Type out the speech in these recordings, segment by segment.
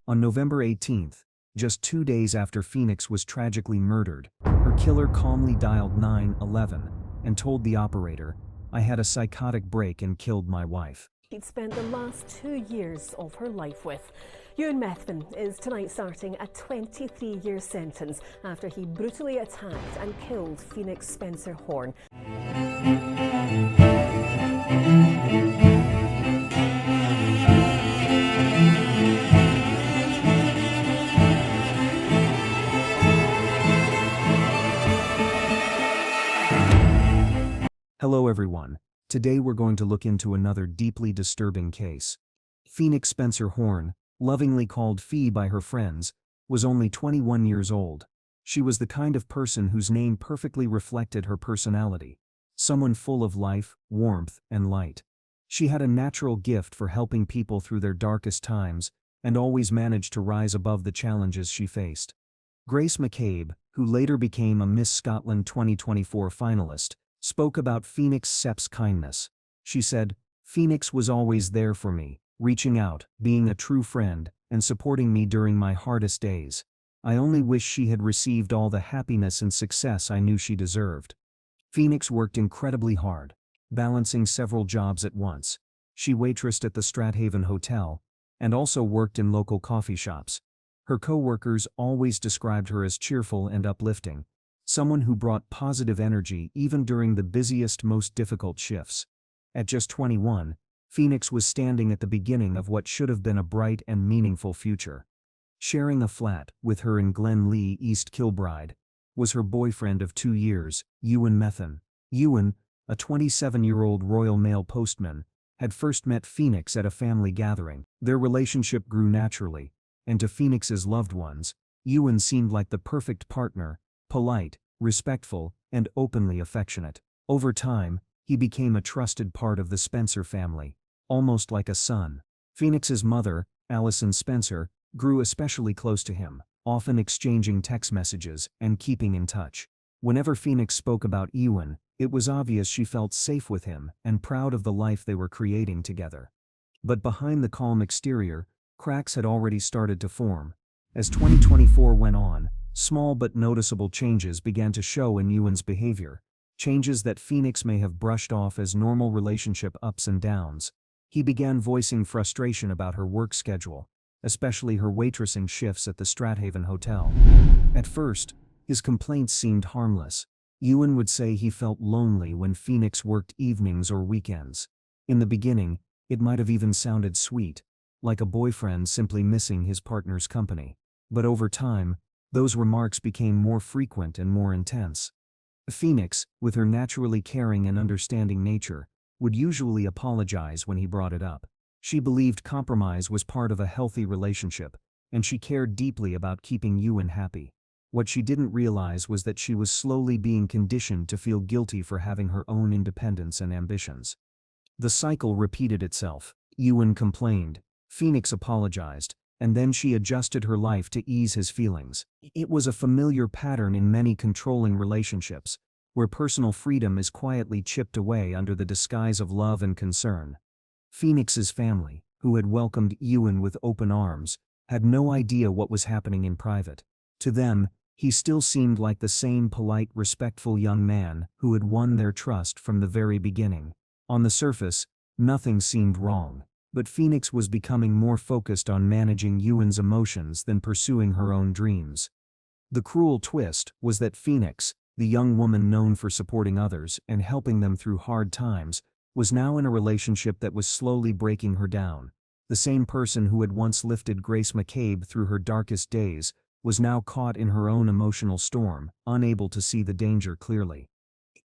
On November 18th, just 2 days after Phoenix was tragically murdered, her killer calmly dialed 911 and told the operator, "I had a psychotic break and killed my wife." She'd spent the last 2 years of her life with. Methven is tonight starting a 23-year sentence after he brutally attacked and killed Phoenix Spencer Horn. Hello everyone. Today we're going to look into another deeply disturbing case. Phoenix Spencer Horn, lovingly called Fee by her friends, was only 21 years old. She was the kind of person whose name perfectly reflected her personality. Someone full of life, warmth, and light. She had a natural gift for helping people through their darkest times, and always managed to rise above the challenges she faced. Grace McCabe, who later became a Miss Scotland 2024 finalist, spoke about Phoenix Sep's kindness. She said, "Phoenix was always there for me, reaching out, being a true friend, and supporting me during my hardest days. I only wish she had received all the happiness and success I knew she deserved." Phoenix worked incredibly hard, balancing several jobs at once. She waitressed at the Strathaven Hotel, and also worked in local coffee shops. Her co-workers always described her as cheerful and uplifting, someone who brought positive energy even during the busiest, most difficult shifts. At just 21, Phoenix was standing at the beginning of what should have been a bright and meaningful future. Sharing a flat with her in Glenlee, East Kilbride, was her boyfriend of 2 years, Methven. Ewan, a 27-year-old Royal Mail postman, had first met Phoenix at a family gathering. Their relationship grew naturally, and to Phoenix's loved ones, Ewan seemed like the perfect partner, polite, respectful, and openly affectionate. Over time, he became a trusted part of the Spencer family, almost like a son. Phoenix's mother, Allison Spencer, grew especially close to him, often exchanging text messages and keeping in touch. Whenever Phoenix spoke about Ewan, it was obvious she felt safe with him and proud of the life they were creating together. But behind the calm exterior, cracks had already started to form. As 2024 went on, small but noticeable changes began to show in Ewan's behavior, changes that Phoenix may have brushed off as normal relationship ups and downs. He began voicing frustration about her work schedule, especially her waitressing shifts at the Strathaven Hotel. At first, his complaints seemed harmless. Ewan would say he felt lonely when Phoenix worked evenings or weekends. In the beginning, it might have even sounded sweet, like a boyfriend simply missing his partner's company. But over time, those remarks became more frequent and more intense. Phoenix, with her naturally caring and understanding nature, would usually apologize when he brought it up. She believed compromise was part of a healthy relationship, and she cared deeply about keeping Ewan happy. What she didn't realize was that she was slowly being conditioned to feel guilty for having her own independence and ambitions. The cycle repeated itself. Ewan complained, Phoenix apologized, and then she adjusted her life to ease his feelings. It was a familiar pattern in many controlling relationships, where personal freedom is quietly chipped away under the disguise of love and concern. Phoenix's family, who had welcomed Ewan with open arms, had no idea what was happening in private. To them, he still seemed like the same polite, respectful young man who had won their trust from the very beginning. On the surface, nothing seemed wrong, but Phoenix was becoming more focused on managing Ewan's emotions than pursuing her own dreams. The cruel twist was that Phoenix, the young woman known for supporting others and helping them through hard times, was now in a relationship that was slowly breaking her down. The same person who had once lifted Grace McCabe through her darkest days was now caught in her own emotional storm, unable to see the danger clearly.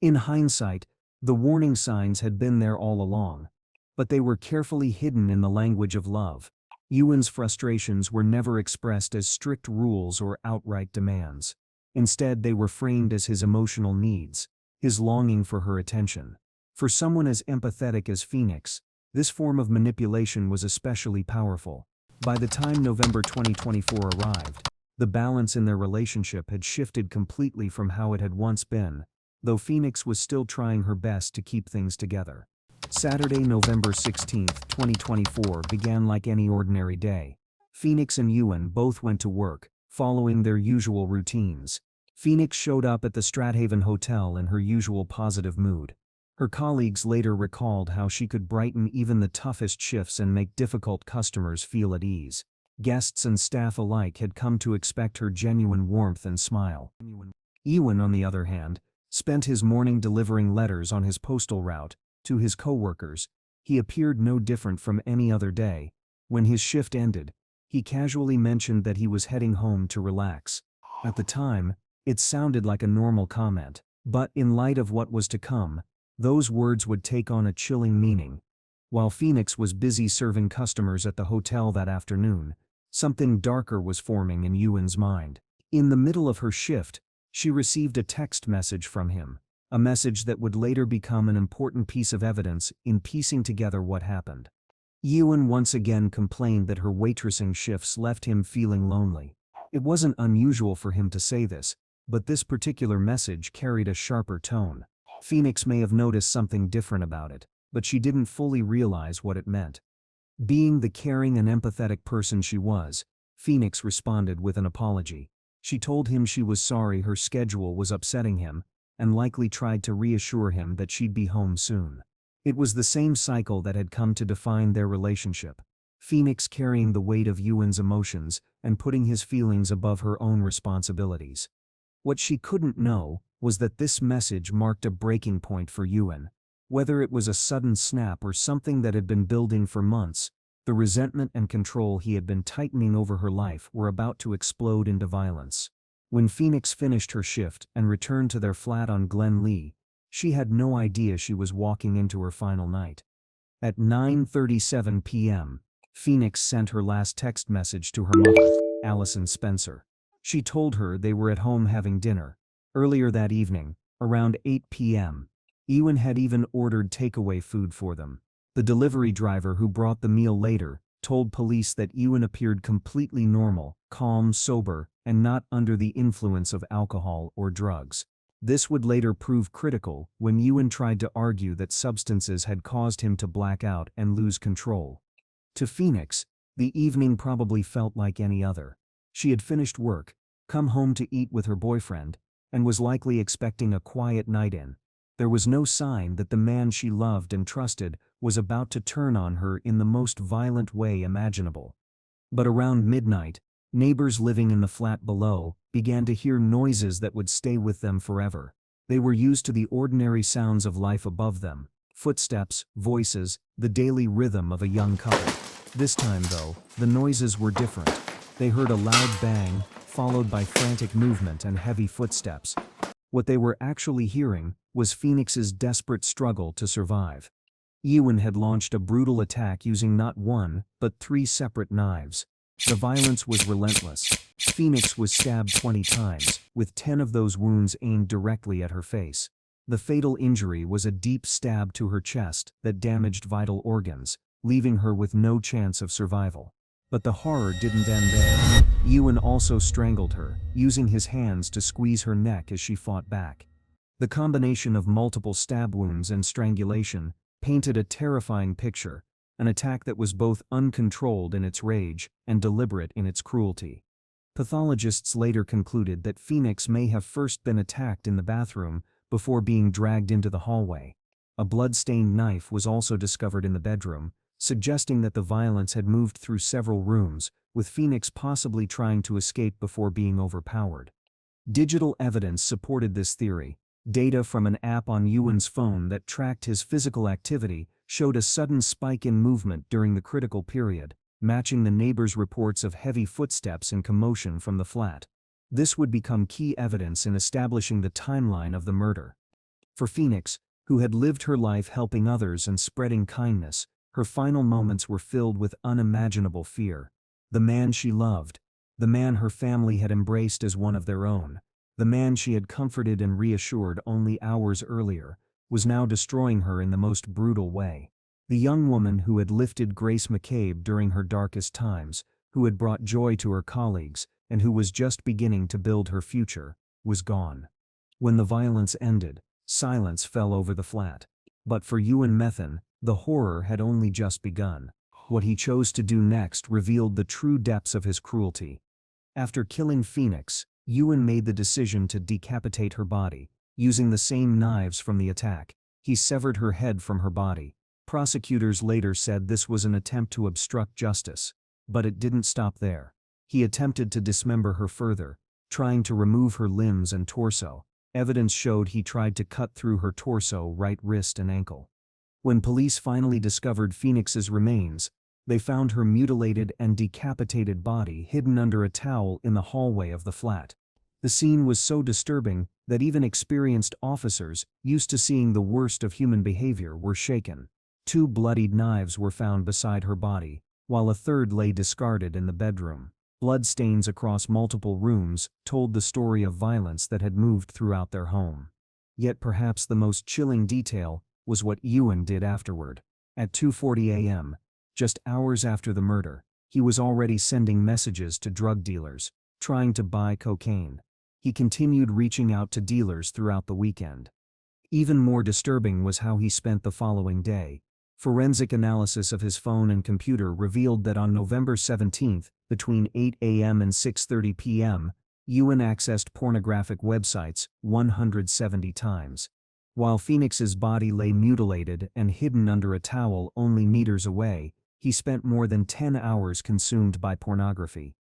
In hindsight, the warning signs had been there all along, but they were carefully hidden in the language of love. Ewan's frustrations were never expressed as strict rules or outright demands. Instead, they were framed as his emotional needs, his longing for her attention. For someone as empathetic as Phoenix, this form of manipulation was especially powerful. By the time November 2024 arrived, the balance in their relationship had shifted completely from how it had once been, though Phoenix was still trying her best to keep things together. Saturday, November 16, 2024 began like any ordinary day. Phoenix and Ewan both went to work, following their usual routines. Phoenix showed up at the Strathaven Hotel in her usual positive mood. Her colleagues later recalled how she could brighten even the toughest shifts and make difficult customers feel at ease. Guests and staff alike had come to expect her genuine warmth and smile. Ewan, on the other hand, spent his morning delivering letters on his postal route. To his co-workers, he appeared no different from any other day. When his shift ended, he casually mentioned that he was heading home to relax. At the time, it sounded like a normal comment, but in light of what was to come, those words would take on a chilling meaning. While Phoenix was busy serving customers at the hotel that afternoon, something darker was forming in Ewan's mind. In the middle of her shift, she received a text message from him, a message that would later become an important piece of evidence in piecing together what happened. Ewan once again complained that her waitressing shifts left him feeling lonely. It wasn't unusual for him to say this, but this particular message carried a sharper tone. Phoenix may have noticed something different about it, but she didn't fully realize what it meant. Being the caring and empathetic person she was, Phoenix responded with an apology. She told him she was sorry her schedule was upsetting him, and likely tried to reassure him that she'd be home soon. It was the same cycle that had come to define their relationship. Phoenix carrying the weight of Ewan's emotions and putting his feelings above her own responsibilities. What she couldn't know was that this message marked a breaking point for Ewan. Whether it was a sudden snap or something that had been building for months, the resentment and control he had been tightening over her life were about to explode into violence. When Phoenix finished her shift and returned to their flat on Glen Lee, she had no idea she was walking into her final night. At 9:37 p.m., Phoenix sent her last text message to her mother, Allison Spencer. She told her they were at home having dinner. Earlier that evening, around 8 p.m., Ewan had even ordered takeaway food for them. The delivery driver who brought the meal later told police that Ewan appeared completely normal, calm, sober, and not under the influence of alcohol or drugs. This would later prove critical when Ewan tried to argue that substances had caused him to black out and lose control. To Phoenix, the evening probably felt like any other. She had finished work, come home to eat with her boyfriend, and was likely expecting a quiet night in. There was no sign that the man she loved and trusted was about to turn on her in the most violent way imaginable. But around midnight, neighbors living in the flat below began to hear noises that would stay with them forever. They were used to the ordinary sounds of life above them: footsteps, voices, the daily rhythm of a young couple. This time, though, the noises were different. They heard a loud bang, followed by frantic movement and heavy footsteps. What they were actually hearing was Phoenix's desperate struggle to survive. Ewan had launched a brutal attack using not one, but 3 separate knives. The violence was relentless. Phoenix was stabbed 20 times, with 10 of those wounds aimed directly at her face. The fatal injury was a deep stab to her chest that damaged vital organs, leaving her with no chance of survival. But the horror didn't end there. Ewan also strangled her, using his hands to squeeze her neck as she fought back. The combination of multiple stab wounds and strangulation painted a terrifying picture, an attack that was both uncontrolled in its rage and deliberate in its cruelty. Pathologists later concluded that Phoenix may have first been attacked in the bathroom before being dragged into the hallway. A blood-stained knife was also discovered in the bedroom, suggesting that the violence had moved through several rooms, with Phoenix possibly trying to escape before being overpowered. Digital evidence supported this theory. Data from an app on Ewan's phone that tracked his physical activity showed a sudden spike in movement during the critical period, matching the neighbors' reports of heavy footsteps and commotion from the flat. This would become key evidence in establishing the timeline of the murder. For Phoenix, who had lived her life helping others and spreading kindness, her final moments were filled with unimaginable fear. The man she loved, the man her family had embraced as one of their own, the man she had comforted and reassured only hours earlier, was now destroying her in the most brutal way. The young woman who had lifted Grace McCabe during her darkest times, who had brought joy to her colleagues, and who was just beginning to build her future, was gone. When the violence ended, silence fell over the flat. But for Ewan Methen, the horror had only just begun. What he chose to do next revealed the true depths of his cruelty. After killing Phoenix, Ewan made the decision to decapitate her body, using the same knives from the attack. He severed her head from her body. Prosecutors later said this was an attempt to obstruct justice, but it didn't stop there. He attempted to dismember her further, trying to remove her limbs and torso. Evidence showed he tried to cut through her torso, right wrist and ankle. When police finally discovered Phoenix's remains, they found her mutilated and decapitated body hidden under a towel in the hallway of the flat. The scene was so disturbing that even experienced officers, used to seeing the worst of human behavior, were shaken. 2 bloodied knives were found beside her body, while a third lay discarded in the bedroom. Blood stains across multiple rooms told the story of violence that had moved throughout their home. Yet perhaps the most chilling detail was what Ewan did afterward. At 2:40 a.m., just hours after the murder, he was already sending messages to drug dealers, trying to buy cocaine. He continued reaching out to dealers throughout the weekend. Even more disturbing was how he spent the following day. Forensic analysis of his phone and computer revealed that on November 17, between 8 a.m. and 6:30 p.m., Ewan accessed pornographic websites 170 times. While Phoenix's body lay mutilated and hidden under a towel only meters away, he spent more than 10 hours consumed by pornography.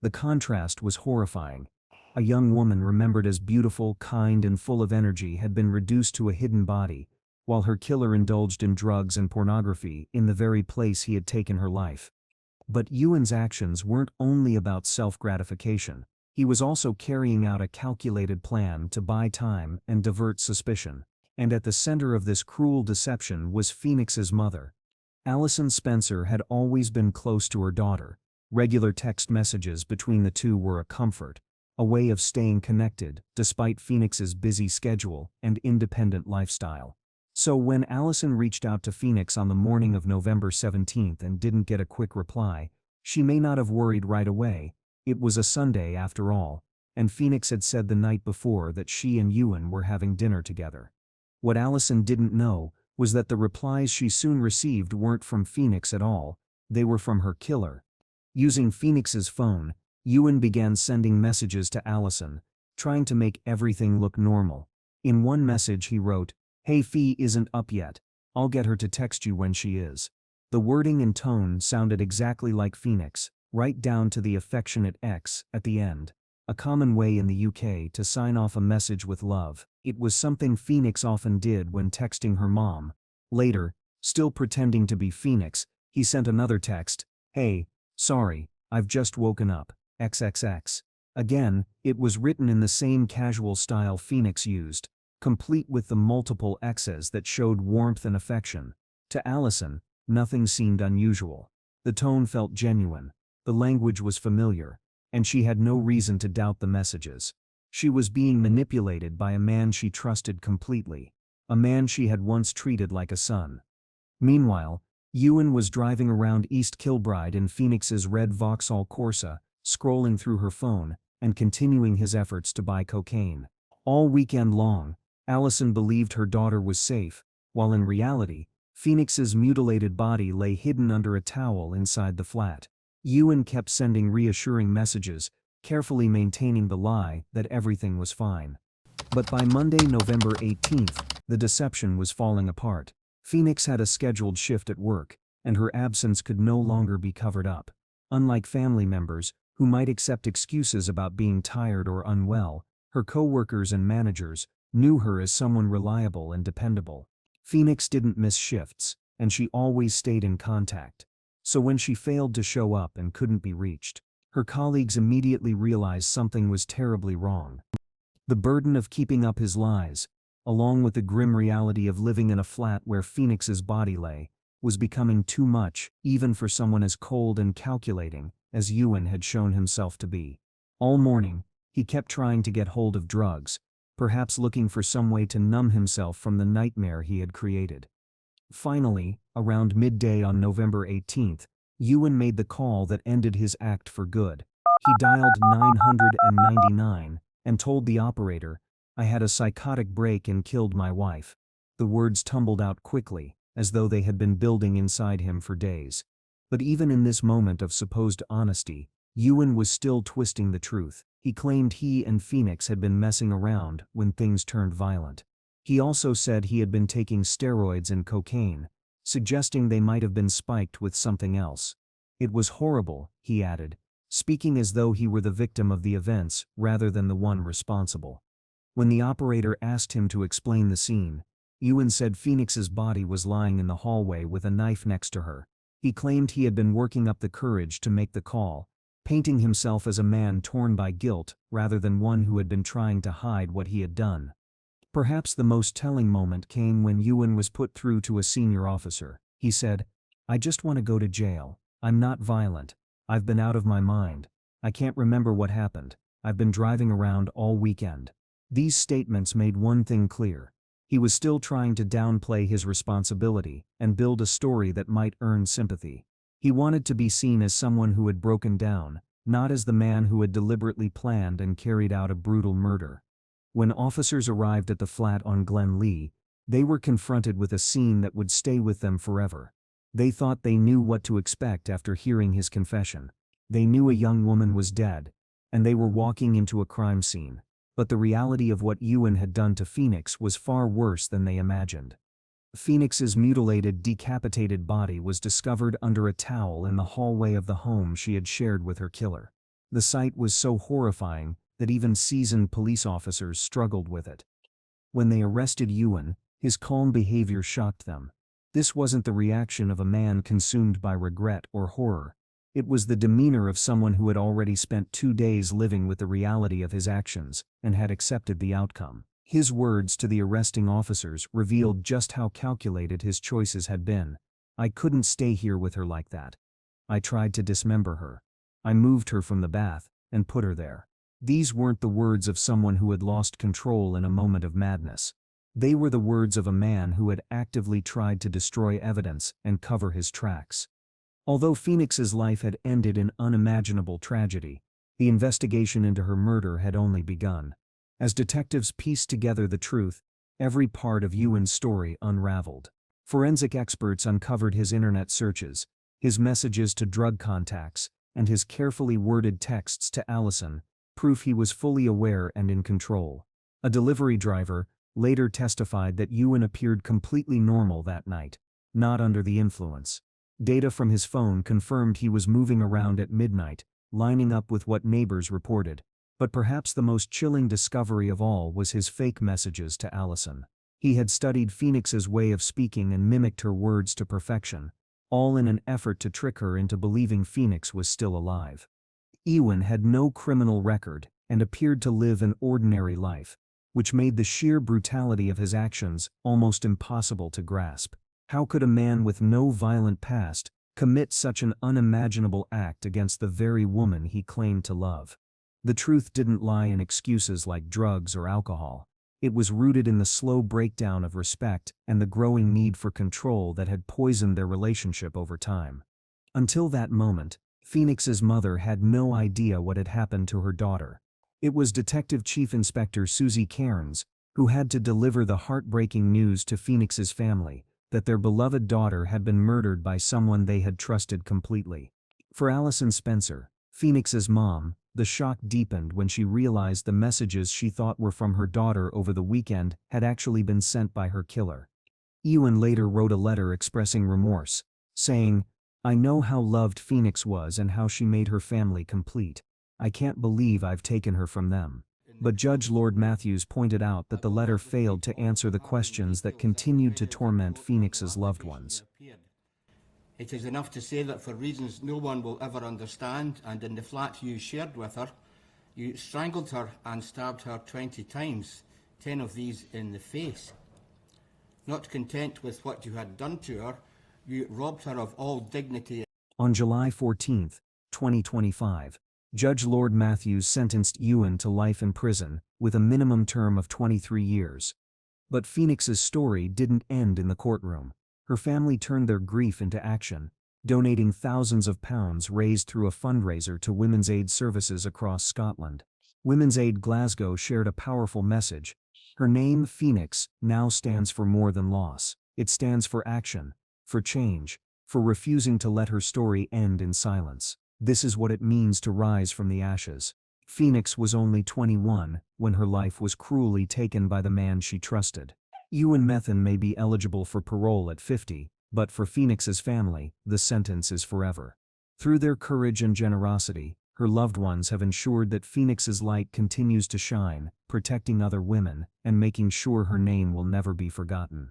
The contrast was horrifying. A young woman remembered as beautiful, kind, and full of energy had been reduced to a hidden body, while her killer indulged in drugs and pornography in the very place he had taken her life. But Ewan's actions weren't only about self-gratification. He was also carrying out a calculated plan to buy time and divert suspicion. And at the center of this cruel deception was Phoenix's mother. Allison Spencer had always been close to her daughter. Regular text messages between the two were a comfort, a way of staying connected despite Phoenix's busy schedule and independent lifestyle. So when Allison reached out to Phoenix on the morning of November 17 and didn't get a quick reply, she may not have worried right away. It was a Sunday after all, and Phoenix had said the night before that she and Ewan were having dinner together. What Allison didn't know was that the replies she soon received weren't from Phoenix at all, they were from her killer. Using Phoenix's phone, Ewan began sending messages to Allison, trying to make everything look normal. In one message he wrote, "Hey, Fee isn't up yet. I'll get her to text you when she is." The wording and tone sounded exactly like Phoenix, right down to the affectionate X at the end. A common way in the UK to sign off a message with love. It was something Phoenix often did when texting her mom. Later, still pretending to be Phoenix, he sent another text, "Hey, sorry, I've just woken up, XXX. Again, it was written in the same casual style Phoenix used, complete with the multiple X's that showed warmth and affection. To Allison, nothing seemed unusual. The tone felt genuine, the language was familiar, and she had no reason to doubt the messages. She was being manipulated by a man she trusted completely, a man she had once treated like a son. Meanwhile, Ewan was driving around East Kilbride in Phoenix's red Vauxhall Corsa, scrolling through her phone and continuing his efforts to buy cocaine. All weekend long, Allison believed her daughter was safe, while in reality, Phoenix's mutilated body lay hidden under a towel inside the flat. Ewan kept sending reassuring messages, carefully maintaining the lie that everything was fine. But by Monday, November 18th, the deception was falling apart. Phoenix had a scheduled shift at work, and her absence could no longer be covered up. Unlike family members, who might accept excuses about being tired or unwell, her co-workers and managers knew her as someone reliable and dependable. Phoenix didn't miss shifts, and she always stayed in contact. So when she failed to show up and couldn't be reached, her colleagues immediately realized something was terribly wrong. The burden of keeping up his lies, along with the grim reality of living in a flat where Phoenix's body lay, was becoming too much even for someone as cold and calculating as Ewan had shown himself to be. All morning, he kept trying to get hold of drugs, perhaps looking for some way to numb himself from the nightmare he had created. Finally, around midday on November 18th, Ewan made the call that ended his act for good. He dialed 999 and told the operator, "I had a psychotic break and killed my wife." The words tumbled out quickly, as though they had been building inside him for days. But even in this moment of supposed honesty, Ewan was still twisting the truth. He claimed he and Phoenix had been messing around when things turned violent. He also said he had been taking steroids and cocaine, suggesting they might have been spiked with something else. It was horrible, he added, speaking as though he were the victim of the events rather than the one responsible. When the operator asked him to explain the scene, Ewan said Phoenix's body was lying in the hallway with a knife next to her. He claimed he had been working up the courage to make the call, painting himself as a man torn by guilt rather than one who had been trying to hide what he had done. Perhaps the most telling moment came when Ewan was put through to a senior officer. He said, "I just want to go to jail. I'm not violent. I've been out of my mind. I can't remember what happened. I've been driving around all weekend." These statements made one thing clear. He was still trying to downplay his responsibility and build a story that might earn sympathy. He wanted to be seen as someone who had broken down, not as the man who had deliberately planned and carried out a brutal murder. When officers arrived at the flat on Glen Lee, they were confronted with a scene that would stay with them forever. They thought they knew what to expect after hearing his confession. They knew a young woman was dead, and they were walking into a crime scene. But the reality of what Ewan had done to Phoenix was far worse than they imagined. Phoenix's mutilated, decapitated body was discovered under a towel in the hallway of the home she had shared with her killer. The sight was so horrifying that even seasoned police officers struggled with it. When they arrested Ewan, his calm behavior shocked them. This wasn't the reaction of a man consumed by regret or horror. It was the demeanor of someone who had already spent 2 days living with the reality of his actions and had accepted the outcome. His words to the arresting officers revealed just how calculated his choices had been. "I couldn't stay here with her like that. I tried to dismember her. I moved her from the bath and put her there." These weren't the words of someone who had lost control in a moment of madness. They were the words of a man who had actively tried to destroy evidence and cover his tracks. Although Phoenix's life had ended in unimaginable tragedy, the investigation into her murder had only begun. As detectives pieced together the truth, every part of Ewan's story unraveled. Forensic experts uncovered his internet searches, his messages to drug contacts, and his carefully worded texts to Allison, proof he was fully aware and in control. A delivery driver later testified that Ewan appeared completely normal that night, not under the influence. Data from his phone confirmed he was moving around at midnight, lining up with what neighbors reported. But perhaps the most chilling discovery of all was his fake messages to Allison. He had studied Phoenix's way of speaking and mimicked her words to perfection, all in an effort to trick her into believing Phoenix was still alive. Ewan had no criminal record and appeared to live an ordinary life, which made the sheer brutality of his actions almost impossible to grasp. How could a man with no violent past commit such an unimaginable act against the very woman he claimed to love? The truth didn't lie in excuses like drugs or alcohol. It was rooted in the slow breakdown of respect and the growing need for control that had poisoned their relationship over time. Until that moment, Phoenix's mother had no idea what had happened to her daughter. It was Detective Chief Inspector Susie Cairns who had to deliver the heartbreaking news to Phoenix's family that their beloved daughter had been murdered by someone they had trusted completely. For Allison Spencer, Phoenix's mom, the shock deepened when she realized the messages she thought were from her daughter over the weekend had actually been sent by her killer. Ewan later wrote a letter expressing remorse, saying, "I know how loved Phoenix was and how she made her family complete. I can't believe I've taken her from them." But Judge Lord Matthews pointed out that the letter failed to answer the questions that continued to torment Phoenix's loved ones. It is enough to say that for reasons no one will ever understand, and in the flat you shared with her, you strangled her and stabbed her 20 times, 10 of these in the face. Not content with what you had done to her, you robbed her of all dignity. On July 14, 2025, Judge Lord Matthews sentenced Ewan to life in prison, with a minimum term of 23 years. But Phoenix's story didn't end in the courtroom. Her family turned their grief into action, donating thousands of pounds raised through a fundraiser to Women's Aid services across Scotland. Women's Aid Glasgow shared a powerful message. Her name, Phoenix, now stands for more than loss. It stands for action, for change, for refusing to let her story end in silence. This is what it means to rise from the ashes. Phoenix was only 21 when her life was cruelly taken by the man she trusted. Methen may be eligible for parole at 50, but for Phoenix's family, the sentence is forever. Through their courage and generosity, her loved ones have ensured that Phoenix's light continues to shine, protecting other women and making sure her name will never be forgotten.